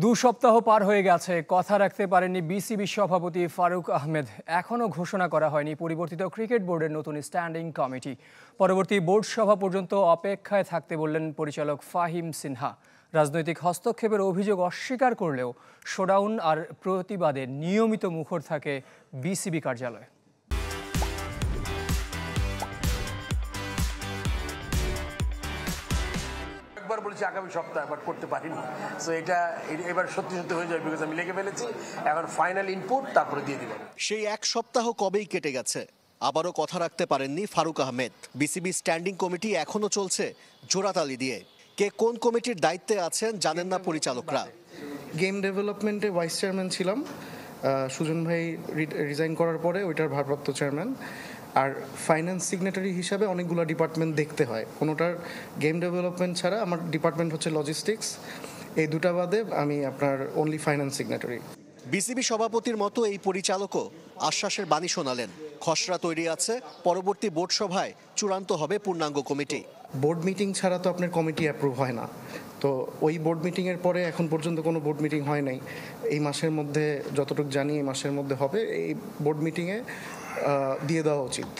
সপ্তাহ পার হয়ে গেছে, কথা রাখতে পারেননি বিসিবি সভাপতি ফারুক আহমেদ। এখনও ঘোষণা করা হয়নি পরিবর্তিত ক্রিকেট বোর্ডের নতুন স্ট্যান্ডিং কমিটি। পরবর্তী বোর্ড সভা পর্যন্ত অপেক্ষায় থাকতে বললেন পরিচালক ফাহিম সিনহা। রাজনৈতিক হস্তক্ষেপের অভিযোগ অস্বীকার করলেও শোডাউন আর প্রতিবাদে নিয়মিত মুখর থাকে বিসিবি কার্যালয়। একবার বলেছি আগামী সপ্তাহে, বাট করতে পারিনি। সো এটা এবার সত্যি সত্যি হয়ে যাবে, বিকজ আমি লিখে ফেলেছি। এখন ফাইনাল ইনপুট তারপরে দিয়ে দিব। সেই এক সপ্তাহ কবেই কেটে গেছে, আবারও কথা রাখতে পারেননি Faruk Ahmed. BCB standing committee এখনো চলছে জোড়াতালি দিয়ে। কে কোন কমিটির দায়িত্বে আছেন জানেন না পরিচালকরা। গেম ডেভেলপমেন্টে ভাইস চেয়ারম্যান ছিলাম, সুজন ভাই রিজাইন করার পরে ওইটার ভারপ্রাপ্ত চেয়ারম্যান। আর ফাইন্যান্স সিগনেটারি হিসাবে অনেকগুলো ডিপার্টমেন্ট দেখতে হয়, কোনোটার গেম ডেভেলপমেন্ট ছাড়া আমার ডিপার্টমেন্ট হচ্ছে লজিস্টিক্স। এই দুটা বাদে আমি আপনার অনলি ফাইন্যান্স সিগনেটারি। বিসিবি সভাপতির মতো এই পরিচালকও আশ্বাসের বাণী শোনালেন। খসড়া তৈরি আছে, পরবর্তী বোর্ড সভায় চূড়ান্ত হবে পূর্ণাঙ্গ কমিটি। বোর্ড মিটিং ছাড়া তো আপনার কমিটি অ্যাপ্রুভ হয় না, তো ওই বোর্ড মিটিংয়ের পরে এখন পর্যন্ত কোনো বোর্ড মিটিং হয় নাই। এই মাসের মধ্যে যতটুকু জানি এই মাসের মধ্যে হবে, এই বোর্ড মিটিংয়ে দিয়ে দেওয়া উচিত।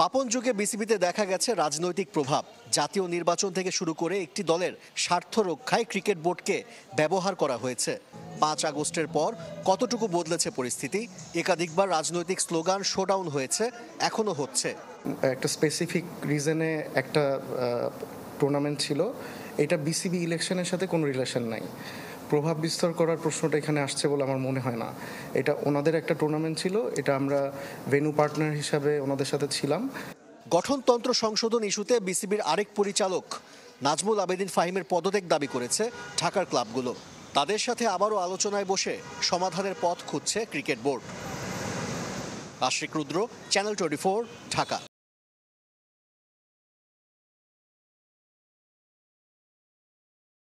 পাপন যুগে বিসিবিতে দেখা গেছে রাজনৈতিক প্রভাব। জাতীয় নির্বাচন থেকে শুরু করে একটি দলের স্বার্থ রক্ষায় ক্রিকেট বোর্ডকে ব্যবহার করা হয়েছে। 5 আগস্টের পর কতটুকু বদলেছে পরিস্থিতি? একাধিকবার রাজনৈতিক স্লোগান শোডাউন হয়েছে, এখনো হচ্ছে। একটা স্পেসিফিক রিজনে একটা টুর্নামেন্ট ছিল, এটা বিসিবি ইলেকশনের সাথে কোনো রিলেশন নাই। প্রভাব বিস্তার করার প্রশ্নটা এখানে আসছে বলে আমার মনে হয় না। এটা ওনাদের একটা টুর্নামেন্ট ছিল, এটা আমরা ভেন্যু পার্টনার হিসাবে ওনাদের সাথে ছিলাম। গঠনতন্ত্র সংশোধন ইস্যুতে বিসিবির আরেক পরিচালক নাজমুল আবেদিন ফাহিমের পদত্যাগ দাবি করেছে ঢাকার ক্লাবগুলো। তাদের সাথে আবারও আলোচনায় বসে সমাধানের পথ খুঁজছে ক্রিকেট বোর্ড। আশিক রুদ্র, চ্যানেল 24, ঢাকা।